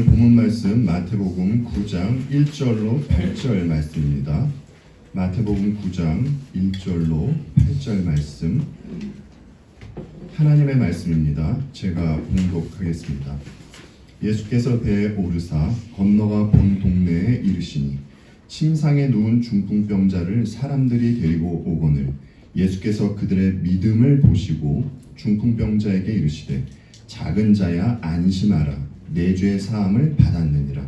본문 말씀 마태복음 9장 1절로 8절 말씀입니다. 마태복음 9장 1절로 8절 말씀, 하나님의 말씀입니다. 제가 봉독하겠습니다. 예수께서 배에 오르사 건너가 본 동네에 이르시니 침상에 누운 중풍병자를 사람들이 데리고 오거늘 예수께서 그들의 믿음을 보시고 중풍병자에게 이르시되 작은 자야 안심하라, 내 죄 사함을 받았느니라.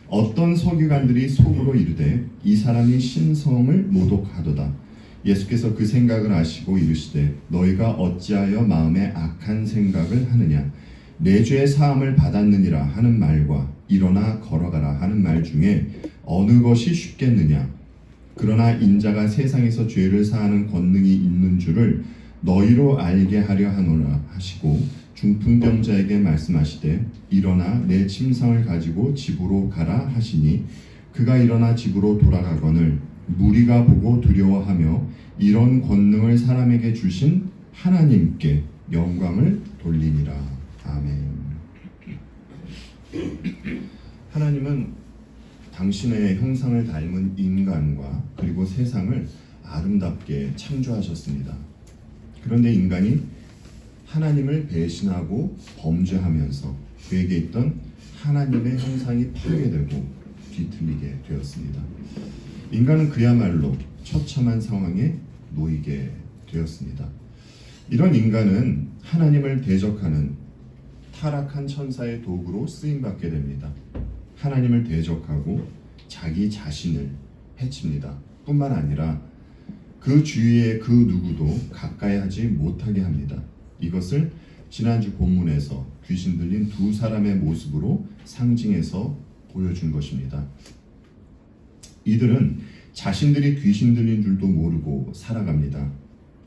어떤 서기관들이 속으로 이르되 이 사람이 신성을 모독하도다. 예수께서 그 생각을 아시고 이르시되 너희가 어찌하여 마음에 악한 생각을 하느냐. 내 죄 사함을 받았느니라 하는 말과 일어나 걸어가라 하는 말 중에 어느 것이 쉽겠느냐. 그러나 인자가 세상에서 죄를 사하는 권능이 있는 줄을 너희로 알게 하려 하노라 하시고 중풍병자에게 말씀하시되 일어나 내 침상을 가지고 집으로 가라 하시니 그가 일어나 집으로 돌아가거늘 무리가 보고 두려워하며 이런 권능을 사람에게 주신 하나님께 영광을 돌리니라. 아멘. 하나님은 당신의 형상을 닮은 인간과 그리고 세상을 아름답게 창조하셨습니다. 그런데 인간이 하나님을 배신하고 범죄하면서 그에게 있던 하나님의 형상이 파괴되고 뒤틀리게 되었습니다. 인간은 그야말로 처참한 상황에 놓이게 되었습니다. 이런 인간은 하나님을 대적하는 타락한 천사의 도구로 쓰임받게 됩니다. 하나님을 대적하고 자기 자신을 해칩니다. 뿐만 아니라 그 주위의 그 누구도 가까이 하지 못하게 합니다. 이것을 지난주 본문에서 귀신 들린 두 사람의 모습으로 상징해서 보여준 것입니다. 이들은 자신들이 귀신 들린 줄도 모르고 살아갑니다.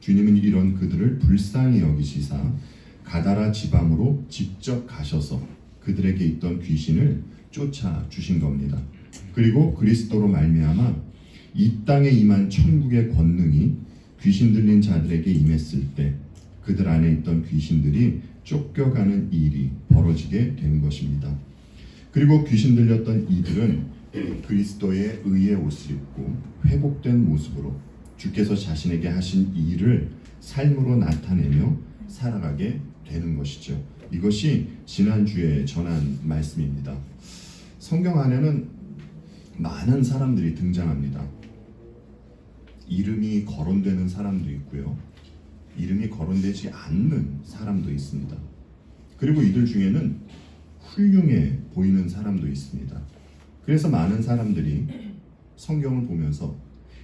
주님은 이런 그들을 불쌍히 여기시사 가다라 지방으로 직접 가셔서 그들에게 있던 귀신을 쫓아 주신 겁니다. 그리고 그리스도로 말미암아 이 땅에 임한 천국의 권능이 귀신 들린 자들에게 임했을 때 그들 안에 있던 귀신들이 쫓겨가는 일이 벌어지게 된 것입니다. 그리고 귀신 들렸던 이들은 그리스도의 의의 옷을 입고 회복된 모습으로 주께서 자신에게 하신 일을 삶으로 나타내며 살아가게 되는 것이죠. 이것이 지난주에 전한 말씀입니다. 성경 안에는 많은 사람들이 등장합니다. 이름이 거론되는 사람도 있고요. 이름이 거론되지 않는 사람도 있습니다. 그리고 이들 중에는 훌륭해 보이는 사람도 있습니다. 그래서 많은 사람들이 성경을 보면서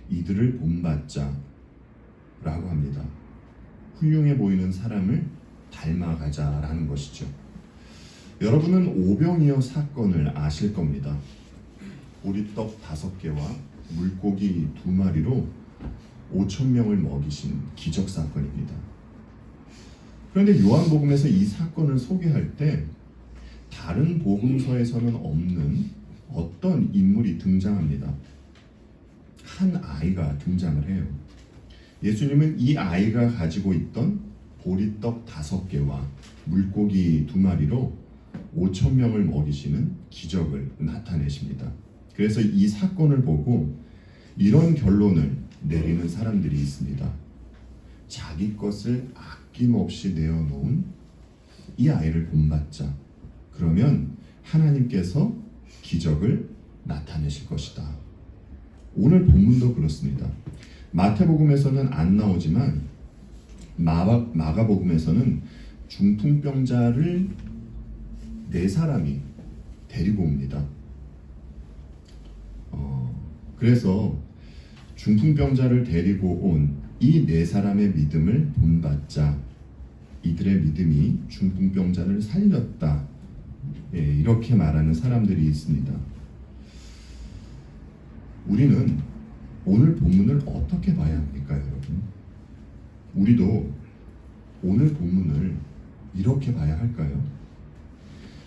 이들을 본받자 라고 합니다. 훌륭해 보이는 사람을 닮아가자라는 것이죠. 여러분은 오병이어 사건을 아실 겁니다. 보리떡 5개와 물고기 2마리로 5,000명을 먹이신 기적 사건입니다. 그런데 요한복음에서 이 사건을 소개할 때 다른 복음서에서는 없는 어떤 인물이 등장합니다. 한 아이가 등장을 해요. 예수님은 이 아이가 가지고 있던 보리떡 5개와 물고기 2마리로 5,000명을 먹이시는 기적을 나타내십니다. 그래서 이 사건을 보고 이런 결론을 내리는 사람들이 있습니다. 자기 것을 아낌없이 내어놓은 이 아이를 본받자. 그러면 하나님께서 기적을 나타내실 것이다. 오늘 본문도 그렇습니다. 마태복음에서는 안 나오지만 마가복음에서는 중풍병자를 4사람이 데리고 옵니다. 그래서 중풍병자를 데리고 온 이 4사람의 믿음을 본받자. 이들의 믿음이 중풍병자를 살렸다. 이렇게 말하는 사람들이 있습니다. 우리는 오늘 본문을 어떻게 봐야 합니까, 여러분? 우리도 오늘 본문을 이렇게 봐야 할까요?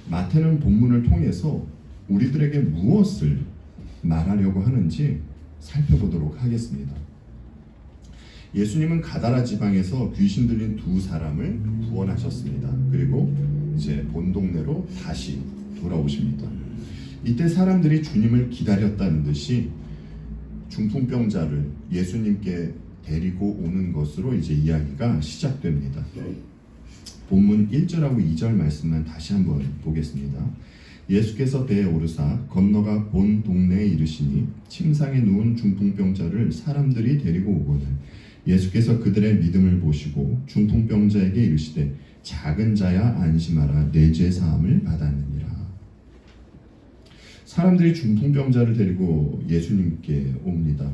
마태는 본문을 통해서 우리들에게 무엇을 말하려고 하는지 살펴보도록 하겠습니다. 예수님은 가다라 지방에서 귀신 들린 2사람을 구원하셨습니다. 그리고 이제 본 동네로 다시 돌아오십니다. 이때 사람들이 주님을 기다렸다는 듯이 중풍병자를 예수님께 데리고 오는 것으로 이제 이야기가 시작됩니다. 본문 1절하고 2절 말씀만 다시 한번 보겠습니다. 예수께서 배에 오르사 건너가 본 동네에 이르시니 침상에 누운 중풍병자를 사람들이 데리고 오거늘 예수께서 그들의 믿음을 보시고 중풍병자에게 이르시되 작은 자야 안심하라 내 죄 사함을 받았느니라. 사람들이 중풍병자를 데리고 예수님께 옵니다.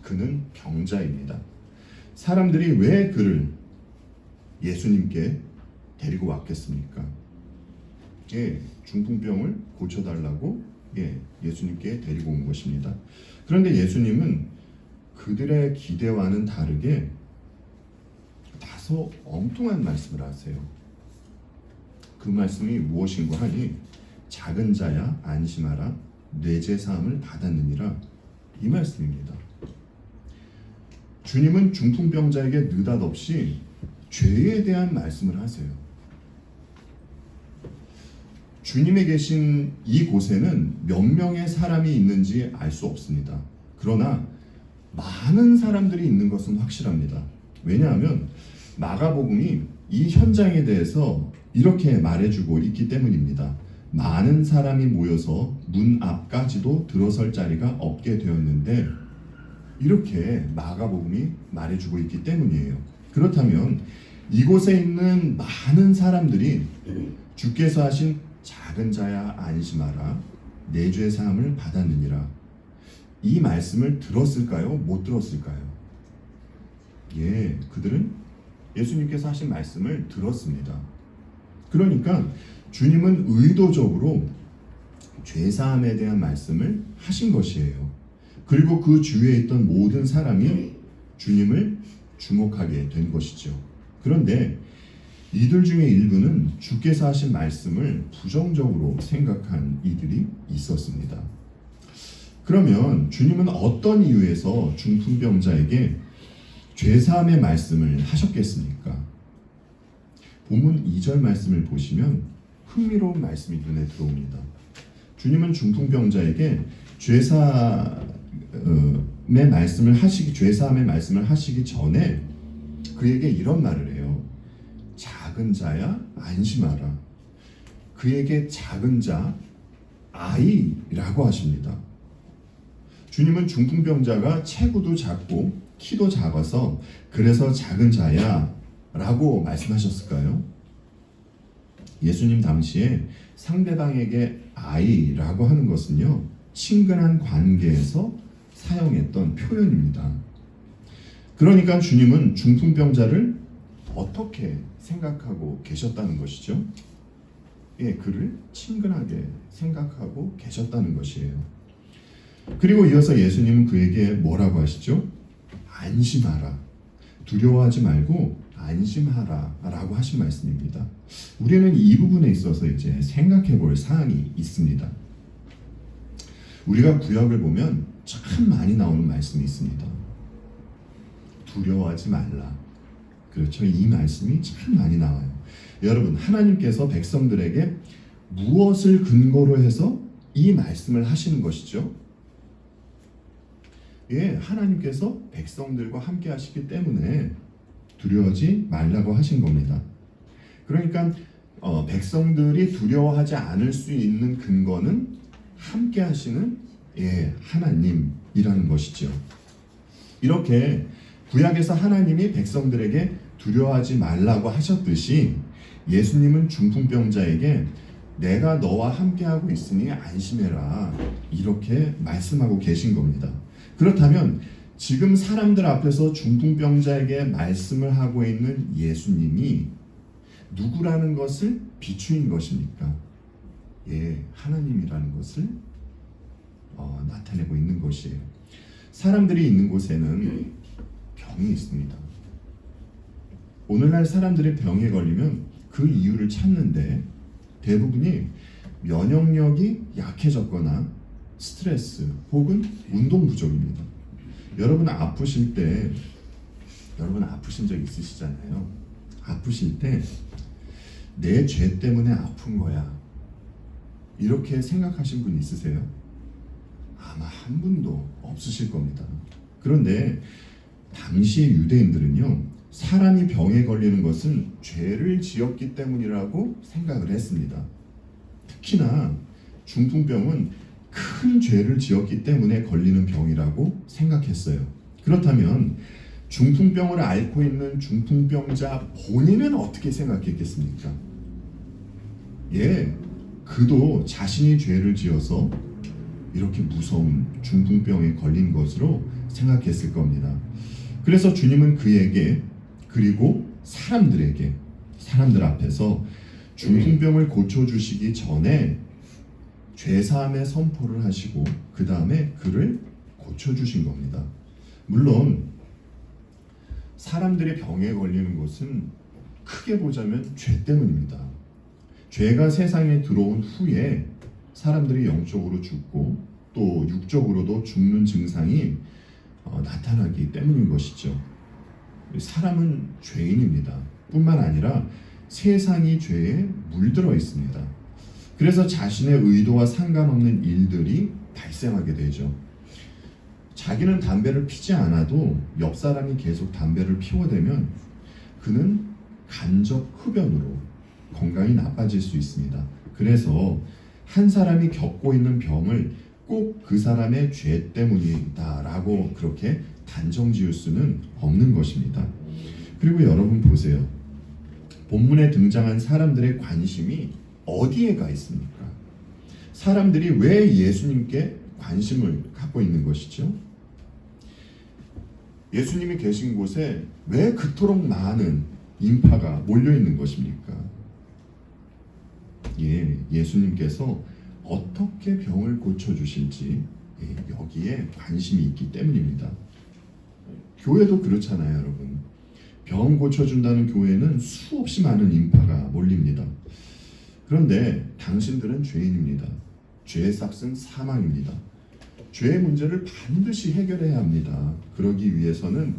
그는 병자입니다. 사람들이 왜 그를 예수님께 데리고 왔겠습니까? 중풍병을 고쳐달라고 예수님께 데리고 온 것입니다. 그런데 예수님은 그들의 기대와는 다르게 다소 엉뚱한 말씀을 하세요. 그 말씀이 무엇인가 하니 작은 자야 안심하라 내 죄 사함을 받았느니라, 이 말씀입니다. 주님은 중풍병자에게 느닷없이 죄에 대한 말씀을 하세요. 주님이 계신 이곳에는 몇 명의 사람이 있는지 알 수 없습니다. 그러나 많은 사람들이 있는 것은 확실합니다. 왜냐하면 마가복음이 이 현장에 대해서 이렇게 말해주고 있기 때문입니다. 많은 사람이 모여서 문 앞까지도 들어설 자리가 없게 되었는데, 이렇게 마가복음이 말해주고 있기 때문이에요. 그렇다면 이곳에 있는 많은 사람들이 주께서 하신 작은 자야 안심하라 내 죄 사함을 받았느니라, 이 말씀을 들었을까요? 못 들었을까요? 그들은 예수님께서 하신 말씀을 들었습니다. 그러니까 주님은 의도적으로 죄사함에 대한 말씀을 하신 것이에요. 그리고 그 주위에 있던 모든 사람이 주님을 주목하게 된 것이죠. 그런데 이들 중에 일부는 주께서 하신 말씀을 부정적으로 생각한 이들이 있었습니다. 그러면 주님은 어떤 이유에서 중풍병자에게 죄사함의 말씀을 하셨겠습니까? 본문 2절 말씀을 보시면 흥미로운 말씀이 눈에 들어옵니다. 주님은 중풍병자에게 죄사함의 말씀을 하시기 전에 그에게 이런 말을 해요. 작은 자야 안심하라. 그에게 작은 자, 아이라고 하십니다. 주님은 중풍병자가 체구도 작고 키도 작아서 그래서 작은 자야 라고 말씀하셨을까요? 예수님 당시에 상대방에게 아이라고 하는 것은요, 친근한 관계에서 사용했던 표현입니다. 그러니까 주님은 중풍병자를 어떻게 생각하고 계셨다는 것이죠? 그를 친근하게 생각하고 계셨다는 것이에요. 그리고 이어서 예수님은 그에게 뭐라고 하시죠? 안심하라. 두려워하지 말고 안심하라 라고 하신 말씀입니다. 우리는 이 부분에 있어서 이제 생각해 볼 사항이 있습니다. 우리가 구약을 보면 참 많이 나오는 말씀이 있습니다. 두려워하지 말라. 그렇죠. 이 말씀이 참 많이 나와요. 여러분, 하나님께서 백성들에게 무엇을 근거로 해서 이 말씀을 하시는 것이죠? 하나님께서 백성들과 함께 하시기 때문에 두려워하지 말라고 하신 겁니다. 그러니까 백성들이 두려워하지 않을 수 있는 근거는 함께 하시는 하나님이라는 것이죠. 이렇게 구약에서 하나님이 백성들에게 두려워하지 말라고 하셨듯이 예수님은 중풍병자에게 내가 너와 함께하고 있으니 안심해라 이렇게 말씀하고 계신 겁니다. 그렇다면 지금 사람들 앞에서 중풍병자에게 말씀을 하고 있는 예수님이 누구라는 것을 비추인 것입니까? 하나님이라는 것을 나타내고 있는 것이에요. 사람들이 있는 곳에는 병이 있습니다. 오늘날 사람들이 병에 걸리면 그 이유를 찾는데 대부분이 면역력이 약해졌거나 스트레스 혹은 운동 부족입니다. 여러분 아프실 때, 여러분 아프신 적 있으시잖아요. 아프실 때 내 죄 때문에 아픈 거야 이렇게 생각하신 분 있으세요? 아마 한 분도 없으실 겁니다. 그런데 당시 유대인들은요, 사람이 병에 걸리는 것은 죄를 지었기 때문이라고 생각을 했습니다. 특히나 중풍병은 큰 죄를 지었기 때문에 걸리는 병이라고 생각했어요. 그렇다면 중풍병을 앓고 있는 중풍병자 본인은 어떻게 생각했겠습니까? 그도 자신이 죄를 지어서 이렇게 무서운 중풍병에 걸린 것으로 생각했을 겁니다. 그래서 주님은 그에게, 그리고 사람들 앞에서 중풍병을 고쳐주시기 전에 죄사함의 선포를 하시고 그 다음에 그를 고쳐주신 겁니다. 물론 사람들의 병에 걸리는 것은 크게 보자면 죄 때문입니다. 죄가 세상에 들어온 후에 사람들이 영적으로 죽고 또 육적으로도 죽는 증상이 나타나기 때문인 것이죠. 사람은 죄인입니다. 뿐만 아니라 세상이 죄에 물들어 있습니다. 그래서 자신의 의도와 상관없는 일들이 발생하게 되죠. 자기는 담배를 피지 않아도 옆 사람이 계속 담배를 피워대면 그는 간접 흡연으로 건강이 나빠질 수 있습니다. 그래서 한 사람이 겪고 있는 병을 꼭 그 사람의 죄 때문이다라고 그렇게 단정 지을 수는 없는 것입니다. 그리고 여러분 보세요. 본문에 등장한 사람들의 관심이 어디에 가 있습니까? 사람들이 왜 예수님께 관심을 갖고 있는 것이죠? 예수님이 계신 곳에 왜 그토록 많은 인파가 몰려 있는 것입니까? 예수님께서 어떻게 병을 고쳐주실지 여기에 관심이 있기 때문입니다. 교회도 그렇잖아요, 여러분. 병 고쳐준다는 교회는 수없이 많은 인파가 몰립니다. 그런데 당신들은 죄인입니다. 죄의 삭은 사망입니다. 죄의 문제를 반드시 해결해야 합니다. 그러기 위해서는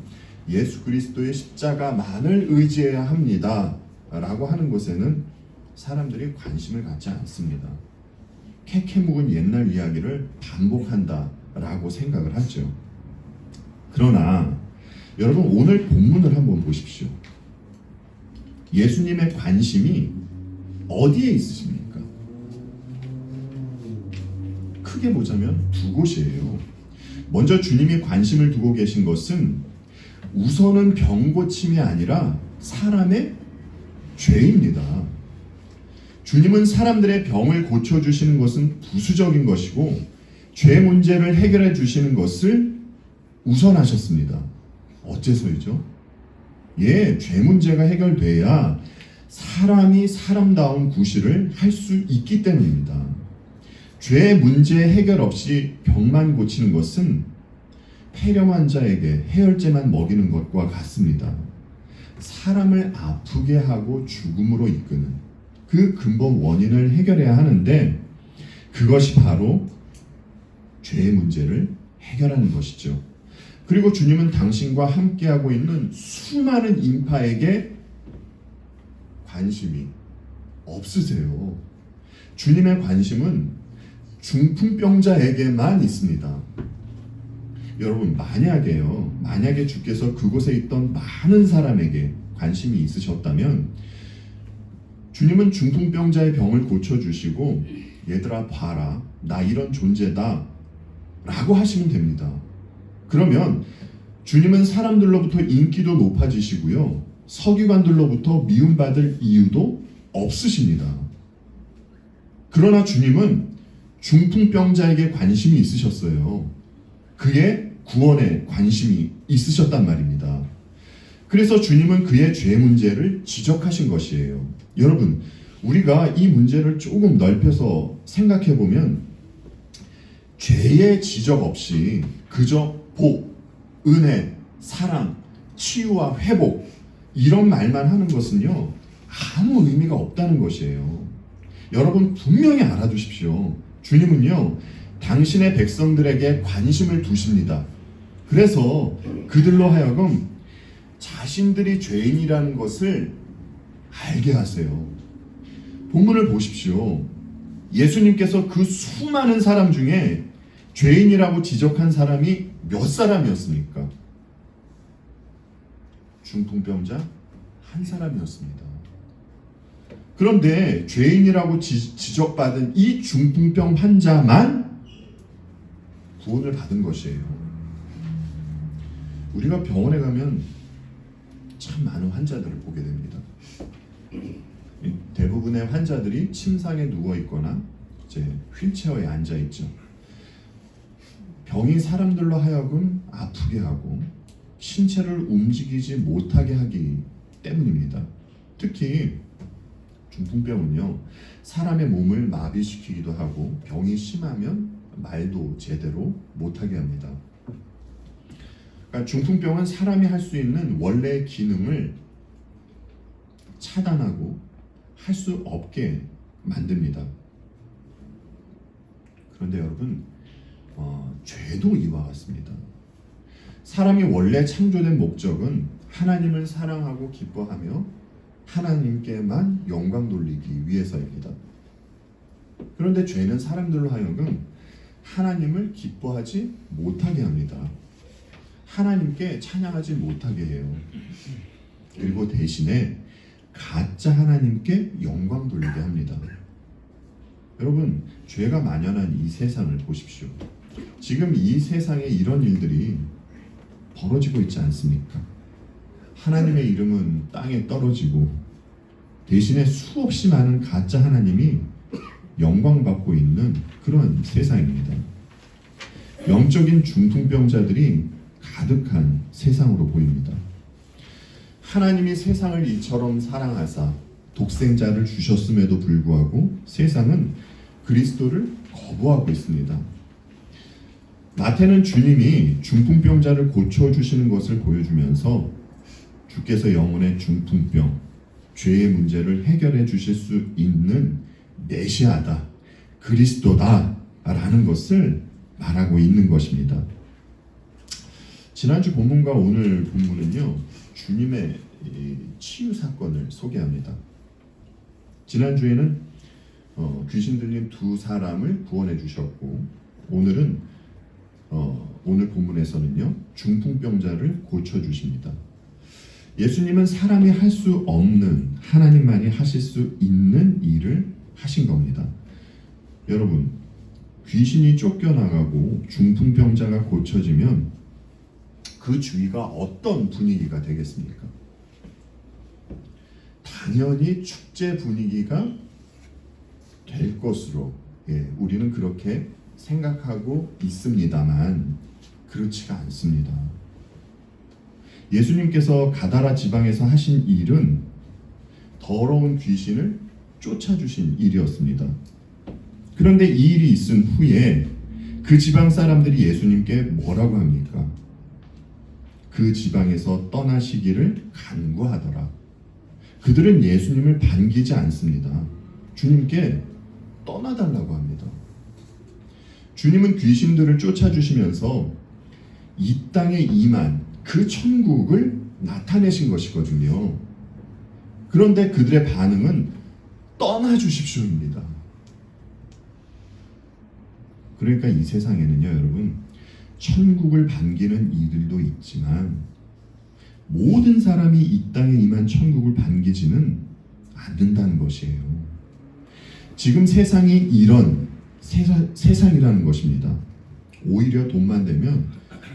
예수 그리스도의 십자가만을 의지해야 합니다. 라고 하는 것에는 사람들이 관심을 갖지 않습니다. 캐캐 묵은 옛날 이야기를 반복한다 라고 생각을 하죠. 그러나 여러분 오늘 본문을 한번 보십시오. 예수님의 관심이 어디에 있으십니까? 크게 보자면 두 곳이에요. 먼저 주님이 관심을 두고 계신 것은 우선은 병 고침이 아니라 사람의 죄입니다. 주님은 사람들의 병을 고쳐주시는 것은 부수적인 것이고 죄 문제를 해결해 주시는 것을 우선하셨습니다. 어째서이죠? 죄 문제가 해결돼야 사람이 사람다운 구실을 할 수 있기 때문입니다. 죄 문제 해결 없이 병만 고치는 것은 폐렴 환자에게 해열제만 먹이는 것과 같습니다. 사람을 아프게 하고 죽음으로 이끄는 그 근본 원인을 해결해야 하는데 그것이 바로 죄의 문제를 해결하는 것이죠. 그리고 주님은 당신과 함께하고 있는 수많은 인파에게 관심이 없으세요. 주님의 관심은 중풍병자에게만 있습니다. 여러분 만약에 주께서 그곳에 있던 많은 사람에게 관심이 있으셨다면 주님은 중풍병자의 병을 고쳐주시고 얘들아 봐라 나 이런 존재다 라고 하시면 됩니다. 그러면 주님은 사람들로부터 인기도 높아지시고요 서기관들로부터 미움받을 이유도 없으십니다. 그러나 주님은 중풍병자에게 관심이 있으셨어요. 그의 구원에 관심이 있으셨단 말입니다. 그래서 주님은 그의 죄 문제를 지적하신 것이에요. 여러분, 우리가 이 문제를 조금 넓혀서 생각해 보면 죄의 지적 없이 그저 복, 은혜, 사랑, 치유와 회복 이런 말만 하는 것은요 아무 의미가 없다는 것이에요. 여러분 분명히 알아두십시오. 주님은요 당신의 백성들에게 관심을 두십니다. 그래서 그들로 하여금 자신들이 죄인이라는 것을 알게 하세요. 본문을 보십시오. 예수님께서 그 수많은 사람 중에 죄인이라고 지적한 사람이 몇 사람이었습니까? 중풍병자 한 사람이었습니다. 그런데 죄인이라고 지적받은 이 중풍병 환자만 구원을 받은 것이에요. 우리가 병원에 가면 참 많은 환자들을 보게 됩니다. 대부분의 환자들이 침상에 누워 있거나 이제 휠체어에 앉아 있죠. 병이 사람들로 하여금 아프게 하고 신체를 움직이지 못하게 하기 때문입니다. 특히 중풍병은요, 사람의 몸을 마비시키기도 하고 병이 심하면 말도 제대로 못하게 합니다. 그러니까 중풍병은 사람이 할 수 있는 원래의 기능을 차단하고 할 수 없게 만듭니다. 그런데 여러분, 죄도 이와 같습니다. 사람이 원래 창조된 목적은 하나님을 사랑하고 기뻐하며 하나님께만 영광 돌리기 위해서입니다. 그런데 죄는 사람들로 하여금 하나님을 기뻐하지 못하게 합니다. 하나님께 찬양하지 못하게 해요. 그리고 대신에 가짜 하나님께 영광 돌리게 합니다. 여러분, 죄가 만연한 이 세상을 보십시오. 지금 이 세상에 이런 일들이 벌어지고 있지 않습니까? 하나님의 이름은 땅에 떨어지고 대신에 수없이 많은 가짜 하나님이 영광받고 있는 그런 세상입니다. 영적인 중풍병자들이 가득한 세상으로 보입니다. 하나님이 세상을 이처럼 사랑하사 독생자를 주셨음에도 불구하고 세상은 그리스도를 거부하고 있습니다. 마태는 주님이 중풍병자를 고쳐주시는 것을 보여주면서 주께서 영혼의 중풍병, 죄의 문제를 해결해 주실 수 있는 메시아다, 그리스도다 라는 것을 말하고 있는 것입니다. 지난주 본문과 오늘 본문은요, 주님의 치유 사건을 소개합니다. 지난주에는 귀신 들린 두 사람을 구원해 주셨고, 오늘은 오늘 본문에서는요, 중풍병자를 고쳐 주십니다. 예수님은 사람이 할 수 없는 하나님만이 하실 수 있는 일을 하신 겁니다. 여러분, 귀신이 쫓겨나가고 중풍병자가 고쳐지면 그 주위가 어떤 분위기가 되겠습니까? 당연히 축제 분위기가 될 것으로 우리는 그렇게 생각하고 있습니다만 그렇지가 않습니다. 예수님께서 가다라 지방에서 하신 일은 더러운 귀신을 쫓아주신 일이었습니다. 그런데 이 일이 있은 후에 그 지방 사람들이 예수님께 뭐라고 합니까? 그 지방에서 떠나시기를 간구하더라. 그들은 예수님을 반기지 않습니다. 주님께 떠나달라고 합니다. 주님은 귀신들을 쫓아주시면서 이 땅에 임한 그 천국을 나타내신 것이거든요. 그런데 그들의 반응은 떠나주십시오입니다. 그러니까 이 세상에는요, 여러분, 천국을 반기는 이들도 있지만 모든 사람이 이 땅에 임한 천국을 반기지는 않는다는 것이에요. 지금 세상이 이런 세상이라는 것입니다. 오히려 돈만 되면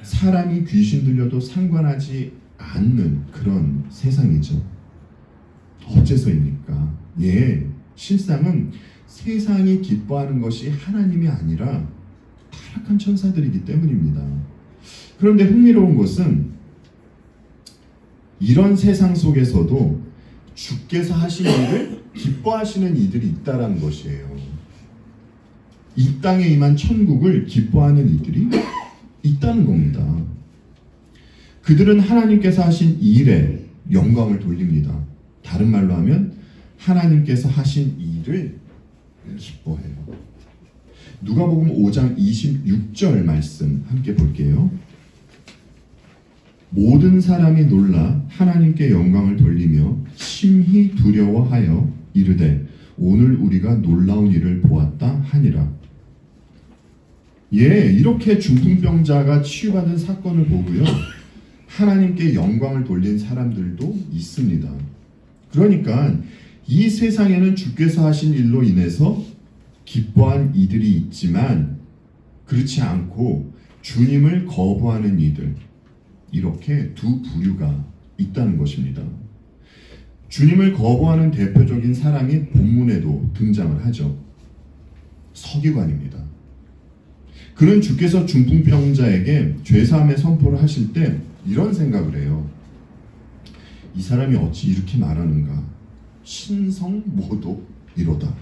사람이 귀신 들려도 상관하지 않는 그런 세상이죠. 어째서입니까? 실상은 세상이 기뻐하는 것이 하나님이 아니라 타락한 천사들이기 때문입니다. 그런데 흥미로운 것은 이런 세상 속에서도 주께서 하신 일을 기뻐하시는 이들이 있다는 것이에요. 이 땅에 임한 천국을 기뻐하는 이들이 있다는 겁니다. 그들은 하나님께서 하신 일에 영광을 돌립니다. 다른 말로 하면 하나님께서 하신 일을 기뻐해요. 누가복음 5장 26절 말씀 함께 볼게요. 모든 사람이 놀라 하나님께 영광을 돌리며 심히 두려워하여 이르되 오늘 우리가 놀라운 일을 보았다 하니라. 예, 이렇게 중풍병자가 치유받은 사건을 보고요, 하나님께 영광을 돌린 사람들도 있습니다. 그러니까 이 세상에는 주께서 하신 일로 인해서 기뻐한 이들이 있지만 그렇지 않고 주님을 거부하는 이들, 이렇게 두 부류가 있다는 것입니다. 주님을 거부하는 대표적인 사람이 본문에도 등장을 하죠. 서기관입니다. 그는 주께서 중풍병자에게 죄사함의 선포를 하실 때 이런 생각을 해요. 이 사람이 어찌 이렇게 말하는가? 신성모독이로다.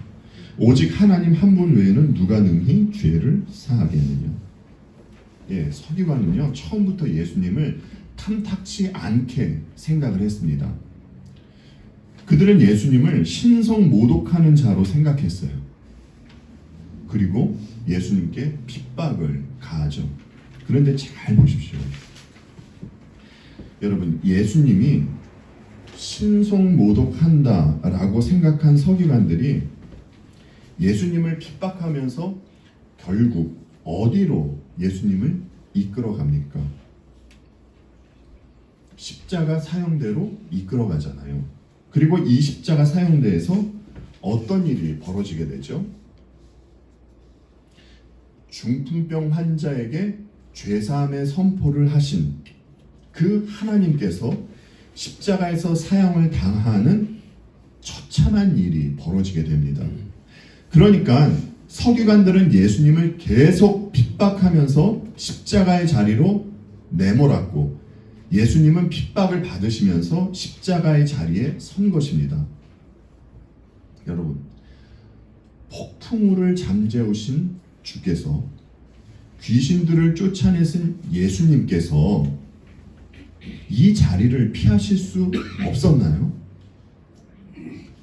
오직 하나님 한 분 외에는 누가 능히 죄를 사하겠느냐. 예, 서기관은요, 처음부터 예수님을 탐탁치 않게 생각을 했습니다. 그들은 예수님을 신성모독하는 자로 생각했어요. 그리고 예수님께 핍박을 가하죠. 그런데 잘 보십시오. 여러분, 예수님이 신성모독한다라고 생각한 서기관들이 예수님을 핍박하면서 결국 어디로 예수님을 이끌어 갑니까? 십자가 사형대로 이끌어 가잖아요. 그리고 이 십자가 사형대에서 어떤 일이 벌어지게 되죠? 중풍병 환자에게 죄사함의 선포를 하신 그 하나님께서 십자가에서 사형을 당하는 처참한 일이 벌어지게 됩니다. 그러니까 서기관들은 예수님을 계속 핍박하면서 십자가의 자리로 내몰았고, 예수님은 핍박을 받으시면서 십자가의 자리에 선 것입니다. 여러분, 폭풍우를 잠재우신 주께서, 귀신들을 쫓아내신 예수님께서 이 자리를 피하실 수 없었나요?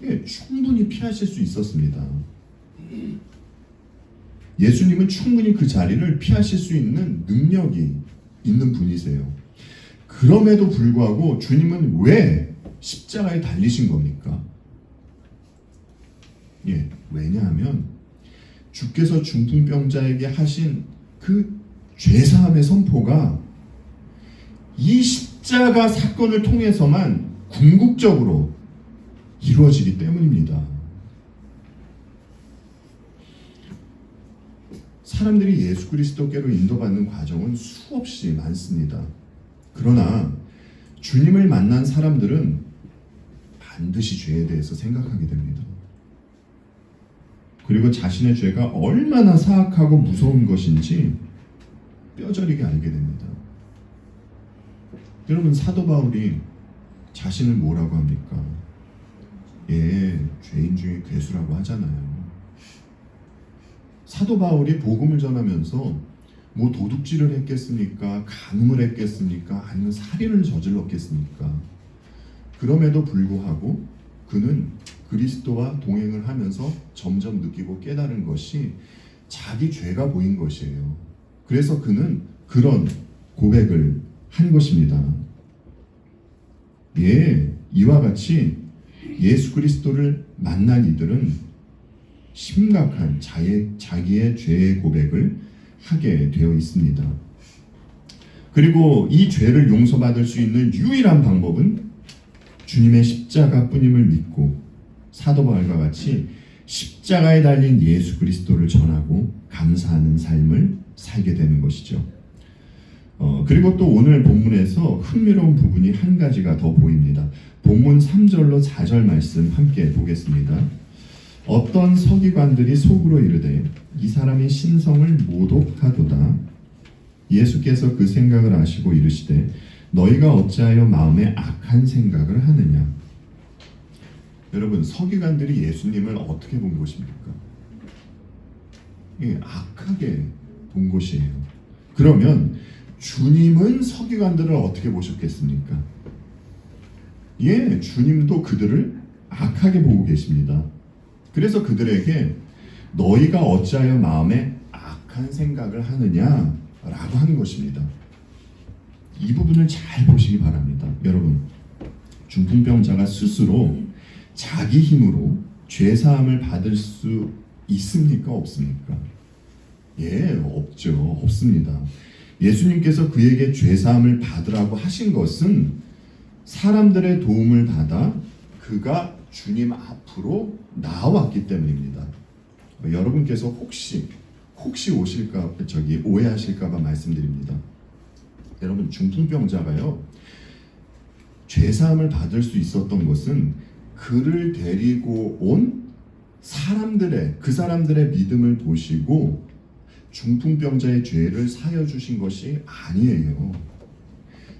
예, 충분히 피하실 수 있었습니다. 예수님은 충분히 그 자리를 피하실 수 있는 능력이 있는 분이세요. 그럼에도 불구하고 주님은 왜 십자가에 달리신 겁니까? 예, 왜냐하면 주께서 중풍병자에게 하신 그 죄사함의 선포가 이 십자가 사건을 통해서만 궁극적으로 이루어지기 때문입니다. 사람들이 예수 그리스도께로 인도받는 과정은 수없이 많습니다. 그러나 주님을 만난 사람들은 반드시 죄에 대해서 생각하게 됩니다. 그리고 자신의 죄가 얼마나 사악하고 무서운 것인지 뼈저리게 알게 됩니다. 여러분, 사도 바울이 자신을 뭐라고 합니까? 예, 죄인 중에 괴수라고 하잖아요. 사도 바울이 복음을 전하면서 뭐 도둑질을 했겠습니까? 간음을 했겠습니까? 아니면 살인을 저질렀겠습니까? 그럼에도 불구하고 그는 그리스도와 동행을 하면서 점점 느끼고 깨달은 것이 자기 죄가 보인 것이에요. 그래서 그는 그런 고백을 한 것입니다. 예, 이와 같이 예수 그리스도를 만난 이들은 심각한 자기의 죄의 고백을 하게 되어 있습니다. 그리고 이 죄를 용서받을 수 있는 유일한 방법은 주님의 십자가뿐임을 믿고 사도 바울과 같이 십자가에 달린 예수 그리스도를 전하고 감사하는 삶을 살게 되는 것이죠. 그리고 또 오늘 본문에서 흥미로운 부분이 한 가지가 더 보입니다. 본문 3절로 4절 말씀 함께 보겠습니다. 어떤 서기관들이 속으로 이르되 이 사람이 신성을 모독하도다. 예수께서 그 생각을 아시고 이르시되 너희가 어찌하여 마음에 악한 생각을 하느냐. 여러분, 서기관들이 예수님을 어떻게 본 것입니까? 예, 악하게 본 것이에요. 그러면 주님은 서기관들을 어떻게 보셨겠습니까? 예, 주님도 그들을 악하게 보고 계십니다. 그래서 그들에게 너희가 어찌하여 마음에 악한 생각을 하느냐라고 하는 것입니다. 이 부분을 잘 보시기 바랍니다. 여러분, 중풍병자가 스스로 자기 힘으로 죄 사함을 받을 수 있습니까? 없습니까? 예, 없죠. 없습니다. 예수님께서 그에게 죄 사함을 받으라고 하신 것은 사람들의 도움을 받아 그가 주님 앞으로 나왔기 때문입니다. 여러분께서 혹시 오해하실까봐 말씀드립니다. 여러분, 중풍병자가요, 죄 사함을 받을 수 있었던 것은 그를 데리고 온 그 사람들의 믿음을 보시고 중풍병자의 죄를 사여 주신 것이 아니에요.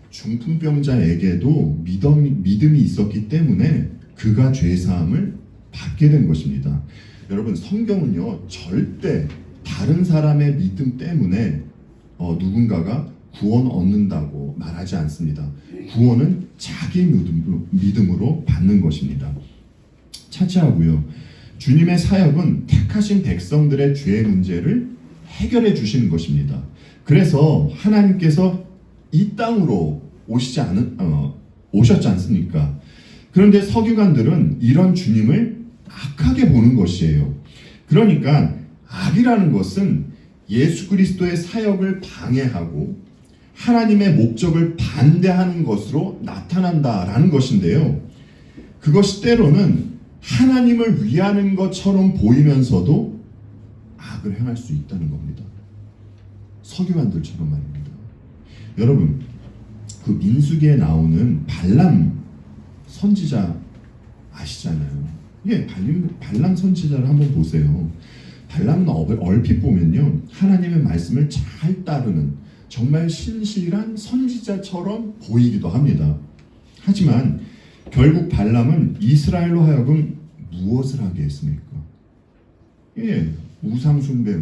중풍병자에게도 믿음이 있었기 때문에 그가 죄 사함을 받게 된 것입니다. 여러분, 성경은요, 절대 다른 사람의 믿음 때문에 누군가가 구원 얻는다고 말하지 않습니다. 구원은 자기 믿음으로 받는 것입니다. 차치하고요, 주님의 사역은 택하신 백성들의 죄 문제를 해결해 주시는 것입니다. 그래서 하나님께서 이 땅으로 오셨지 않습니까? 그런데 서기관들은 이런 주님을 악하게 보는 것이에요. 그러니까 악이라는 것은 예수 그리스도의 사역을 방해하고 하나님의 목적을 반대하는 것으로 나타난다라는 것인데요. 그것이 때로는 하나님을 위하는 것처럼 보이면서도 악을 행할 수 있다는 겁니다. 서기관들처럼 말입니다. 여러분, 그 민수기에 나오는 발람 선지자 아시잖아요. 예, 발람 선지자를 한번 보세요. 발람은 얼핏 보면요, 하나님의 말씀을 잘 따르는 정말 신실한 선지자처럼 보이기도 합니다. 하지만 결국 발람은 이스라엘로 하여금 무엇을 하게 했습니까? 예, 우상 숭배,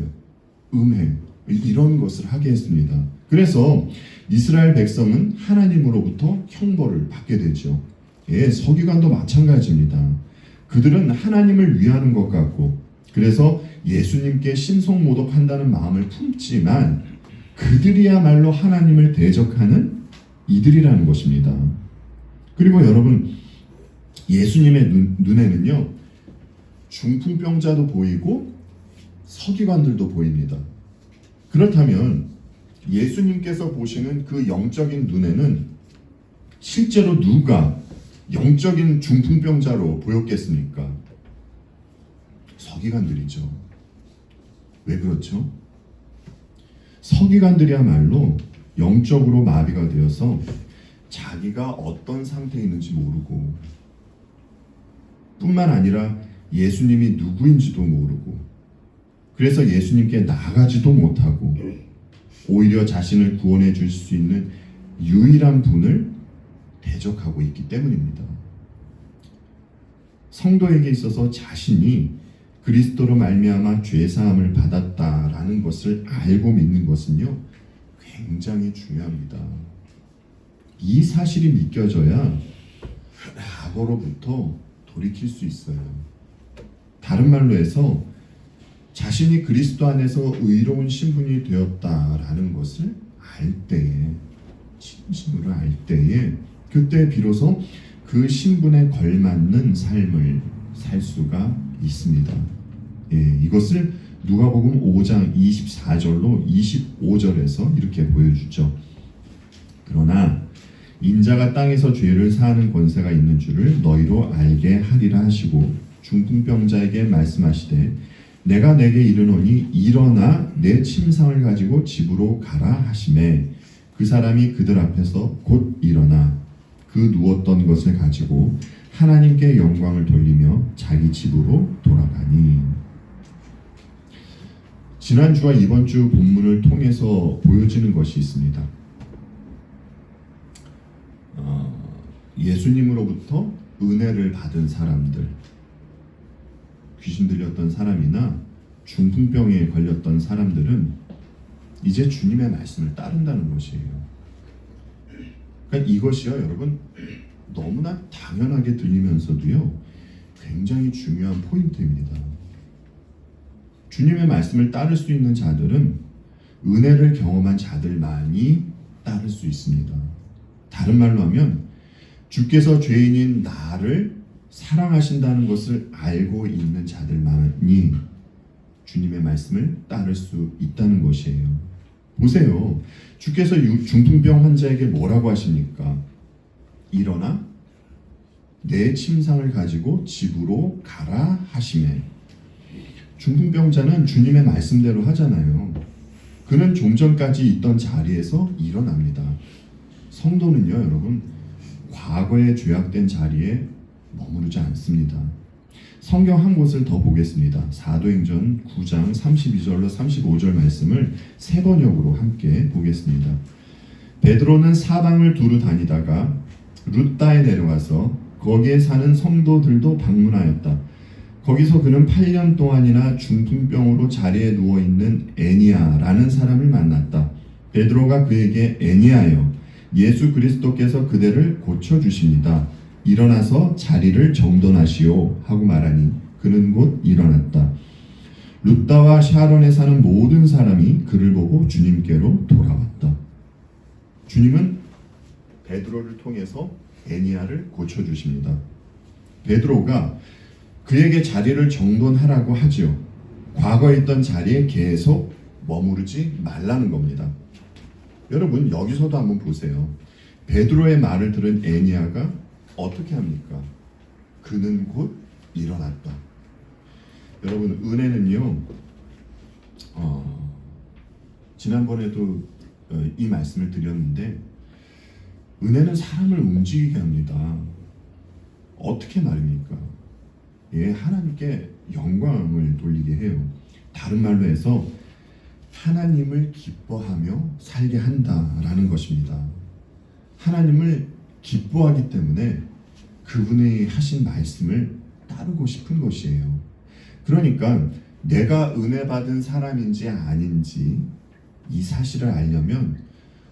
음행, 이런 것을 하게 했습니다. 그래서 이스라엘 백성은 하나님으로부터 형벌을 받게 되죠. 예, 서기관도 마찬가지입니다. 그들은 하나님을 위하는 것 같고, 그래서 예수님께 신성모독한다는 마음을 품지만 그들이야말로 하나님을 대적하는 이들이라는 것입니다. 그리고 여러분, 예수님의 눈에는요, 중풍병자도 보이고 서기관들도 보입니다. 그렇다면 예수님께서 보시는 그 영적인 눈에는 실제로 누가 영적인 중풍병자로 보였겠습니까? 서기관들이죠. 왜 그렇죠? 서기관들이야말로 영적으로 마비가 되어서 자기가 어떤 상태에 있는지 모르고, 뿐만 아니라 예수님이 누구인지도 모르고, 그래서 예수님께 나아가지도 못하고 오히려 자신을 구원해 줄 수 있는 유일한 분을 대적하고 있기 때문입니다. 성도에게 있어서 자신이 그리스도로 말미암아 죄 사함을 받았다라는 것을 알고 믿는 것은요, 굉장히 중요합니다. 이 사실이 믿겨져야 악으로부터 돌이킬 수 있어요. 다른 말로 해서 자신이 그리스도 안에서 의로운 신분이 되었다라는 것을 알 때에, 진심으로 알 때에, 그때 비로소 그 신분에 걸맞는 삶을 살 수가 있습니다. 예, 이것을 누가복음 5장 24절로 25절에서 이렇게 보여주죠. 그러나 인자가 땅에서 죄를 사하는 권세가 있는 줄을 너희로 알게 하리라 하시고 중풍병자에게 말씀하시되 내가 내게 이르노니 일어나 내 침상을 가지고 집으로 가라 하시매 그 사람이 그들 앞에서 곧 일어나 그 누웠던 것을 가지고 하나님께 영광을 돌리며 자기 집으로 돌아가니. 지난주와 이번 주 본문을 통해서 보여지는 것이 있습니다. 예수님으로부터 은혜를 받은 사람들, 귀신 들렸던 사람이나 중풍병에 걸렸던 사람들은 이제 주님의 말씀을 따른다는 것이에요. 그러니까 이것이요, 여러분, 너무나 당연하게 들리면서도요, 굉장히 중요한 포인트입니다. 주님의 말씀을 따를 수 있는 자들은 은혜를 경험한 자들만이 따를 수 있습니다. 다른 말로 하면 주께서 죄인인 나를 사랑하신다는 것을 알고 있는 자들만이 주님의 말씀을 따를 수 있다는 것이에요. 보세요. 주께서 중풍병 환자에게 뭐라고 하십니까? 일어나 내 침상을 가지고 집으로 가라 하시매. 중풍병자는 주님의 말씀대로 하잖아요. 그는 좀 전까지 있던 자리에서 일어납니다. 성도는요, 여러분, 과거에 죄악된 자리에 머무르지 않습니다. 성경 한 곳을 더 보겠습니다. 사도행전 9장 32절로 35절 말씀을 세 번역으로 함께 보겠습니다. 베드로는 사방을 두루 다니다가 룻다에 내려와서 거기에 사는 성도들도 방문하였다. 거기서 그는 8년 동안이나 중풍병으로 자리에 누워있는 애니아라는 사람을 만났다. 베드로가 그에게 애니아여, 예수 그리스도께서 그대를 고쳐주십니다. 일어나서 자리를 정돈하시오 하고 말하니 그는 곧 일어났다. 룻다와 샤론에 사는 모든 사람이 그를 보고 주님께로 돌아왔다. 주님은 베드로를 통해서 애니아를 고쳐주십니다. 베드로가 그에게 자리를 정돈하라고 하지요. 과거에 있던 자리에 계속 머무르지 말라는 겁니다. 여러분, 여기서도 한번 보세요. 베드로의 말을 들은 애니아가 어떻게 합니까? 그는 곧 일어났다. 여러분, 은혜는요, 지난번에도 이 말씀을 드렸는데, 은혜는 사람을 움직이게 합니다. 어떻게 말입니까? 예, 하나님께 영광을 돌리게 해요. 다른 말로 해서 하나님을 기뻐하며 살게 한다라는 것입니다. 하나님을 기뻐하기 때문에 그분이 하신 말씀을 따르고 싶은 것이에요. 그러니까 내가 은혜 받은 사람인지 아닌지 이 사실을 알려면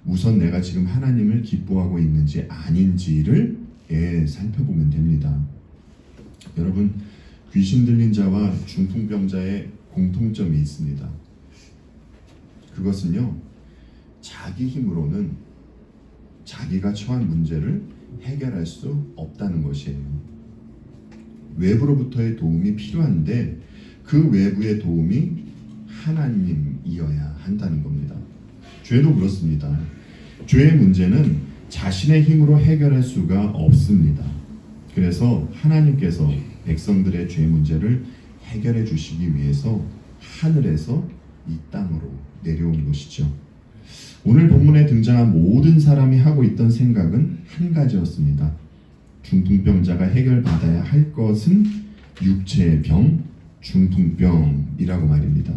우선 내가 지금 하나님을 기뻐하고 있는지 아닌지를 살펴보면 됩니다. 여러분, 귀신 들린 자와 중풍병자의 공통점이 있습니다. 그것은요, 자기 힘으로는 자기가 처한 문제를 해결할 수 없다는 것이에요. 외부로부터의 도움이 필요한데 그 외부의 도움이 하나님이어야 한다는 겁니다. 죄도 그렇습니다. 죄의 문제는 자신의 힘으로 해결할 수가 없습니다. 그래서 하나님께서 백성들의 죄 문제를 해결해 주시기 위해서 하늘에서 이 땅으로 내려온 것이죠. 오늘 본문에 등장한 모든 사람이 하고 있던 생각은 한 가지였습니다. 중풍병자가 해결받아야 할 것은 육체의 병, 중풍병이라고 말입니다.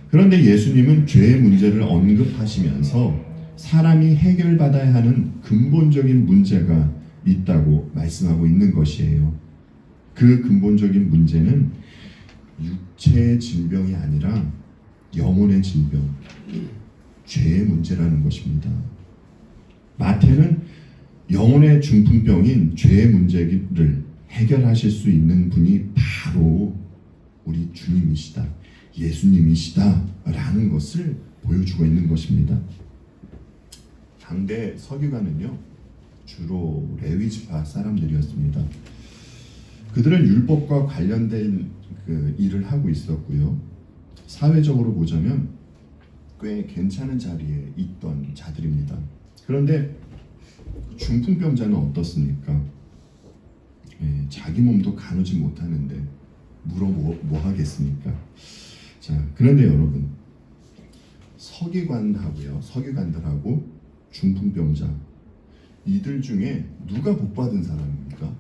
그런데 예수님은 죄의 문제를 언급하시면서 사람이 해결받아야 하는 근본적인 문제가 있다고 말씀하고 있는 것이에요. 그 근본적인 문제는 육체의 질병이 아니라 영혼의 질병, 죄의 문제라는 것입니다. 마태는 영혼의 중풍병인 죄의 문제를 해결하실 수 있는 분이 바로 우리 주님이시다, 예수님이시다 라는 것을 보여주고 있는 것입니다. 당대 서기관은요, 주로 레위 지파 사람들이었습니다. 그들은 율법과 관련된 그 일을 하고 있었고요. 사회적으로 보자면 꽤 괜찮은 자리에 있던 자들입니다. 그런데 중풍병자는 어떻습니까? 자기 몸도 가누지 못하는데 물어 뭐 하겠습니까? 자, 그런데 여러분, 서기관들하고 중풍병자, 이들 중에 누가 복받은 사람입니까?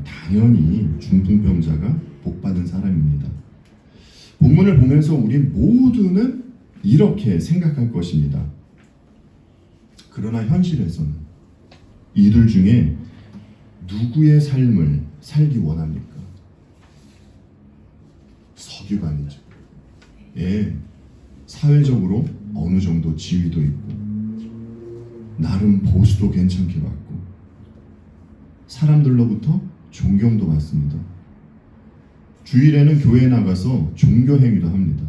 당연히 중풍병자가 복받은 사람입니다. 본문을 보면서 우리 모두는 이렇게 생각할 것입니다. 그러나 현실에서는 이들 중에 누구의 삶을 살기 원합니까? 서기관이죠. 사회적으로 어느 정도 지위도 있고 나름 보수도 괜찮게 받고 사람들로부터 존경도 받습니다. 주일에는 교회에 나가서 종교 행위도 합니다.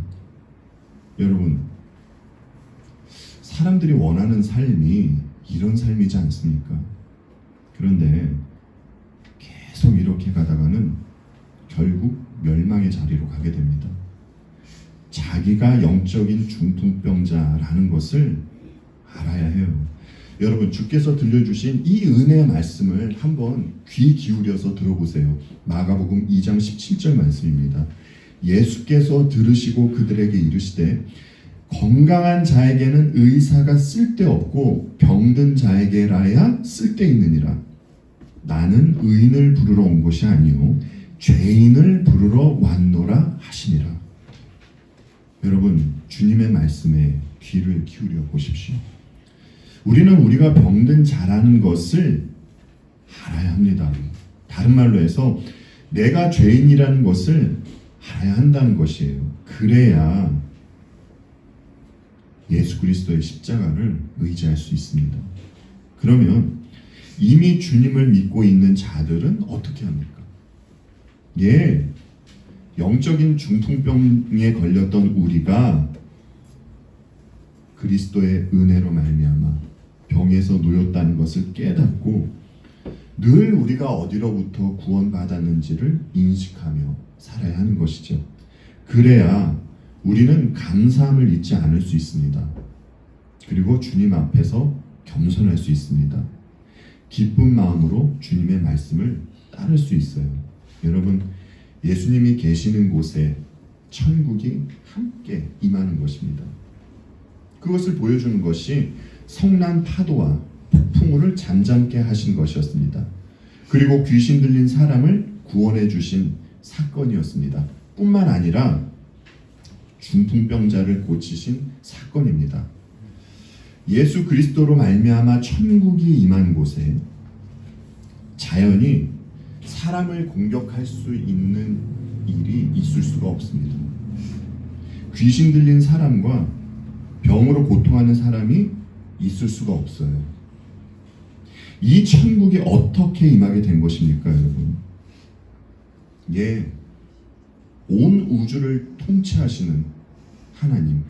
여러분, 사람들이 원하는 삶이 이런 삶이지 않습니까? 그런데 계속 이렇게 가다가는 결국 멸망의 자리로 가게 됩니다. 자기가 영적인 중풍병자라는 것을 알아야 해요. 여러분, 주께서 들려주신 이 은혜의 말씀을 한번 귀 기울여서 들어보세요. 마가복음 2장 17절 말씀입니다. 예수께서 들으시고 그들에게 이르시되 건강한 자에게는 의사가 쓸데없고 병든 자에게라야 쓸데있느니라. 나는 의인을 부르러 온 것이 아니요 죄인을 부르러 왔노라 하시니라. 여러분, 주님의 말씀에 귀를 기울여 보십시오. 우리는 우리가 병든 자라는 것을 알아야 합니다. 다른 말로 해서 내가 죄인이라는 것을 알아야 한다는 것이에요. 그래야 예수 그리스도의 십자가를 의지할 수 있습니다. 그러면 이미 주님을 믿고 있는 자들은 어떻게 합니까? 영적인 중풍병에 걸렸던 우리가 그리스도의 은혜로 말미암아 병에서 놓였다는 것을 깨닫고 늘 우리가 어디로부터 구원받았는지를 인식하며 살아야 하는 것이죠. 그래야 우리는 감사함을 잊지 않을 수 있습니다. 그리고 주님 앞에서 겸손할 수 있습니다. 기쁜 마음으로 주님의 말씀을 따를 수 있어요. 여러분, 예수님이 계시는 곳에 천국이 함께 임하는 것입니다. 그것을 보여주는 것이 성난 파도와 폭풍우를 잠잠케 하신 것이었습니다. 그리고 귀신 들린 사람을 구원해 주신 사건이었습니다. 뿐만 아니라 중풍병자를 고치신 사건입니다. 예수 그리스도로 말미암아 천국이 임한 곳에 자연히 사람을 공격할 수 있는 일이 있을 수가 없습니다. 귀신 들린 사람과 병으로 고통하는 사람이 있을 수가 없어요. 이 천국이 어떻게 임하게 된 것입니까, 여러분? 온 우주를 통치하시는 하나님,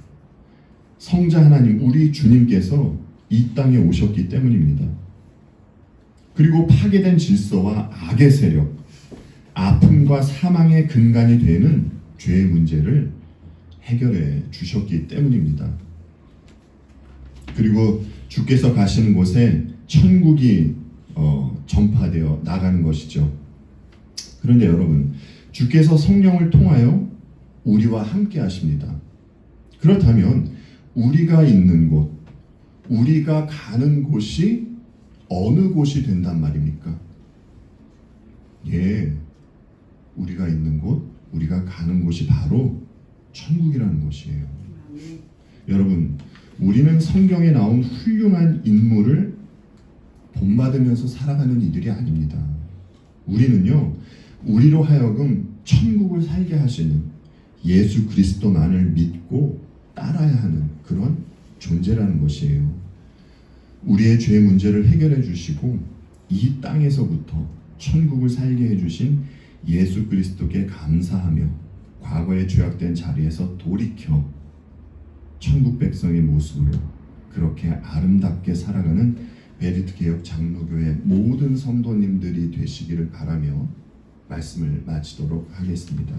성자 하나님, 우리 주님께서 이 땅에 오셨기 때문입니다. 그리고 파괴된 질서와 악의 세력, 아픔과 사망의 근간이 되는 죄의 문제를 해결해 주셨기 때문입니다. 그리고 주께서 가시는 곳에 천국이 전파되어 나가는 것이죠. 그런데 여러분, 주께서 성령을 통하여 우리와 함께 하십니다. 그렇다면 우리가 있는 곳, 우리가 가는 곳이 어느 곳이 된단 말입니까? 우리가 있는 곳, 우리가 가는 곳이 바로 천국이라는 것이에요. 여러분, 우리는 성경에 나온 훌륭한 인물을 본받으면서 살아가는 이들이 아닙니다. 우리는요, 우리로 하여금 천국을 살게 하시는 예수 그리스도만을 믿고 따라야 하는 그런 존재라는 것이에요. 우리의 죄 문제를 해결해 주시고 이 땅에서부터 천국을 살게 해주신 예수 그리스도께 감사하며 과거에 죄악된 자리에서 돌이켜 천국 백성의 모습으로 그렇게 아름답게 살아가는 베리트 개혁 장로교회 모든 성도님들이 되시기를 바라며 말씀을 마치도록 하겠습니다.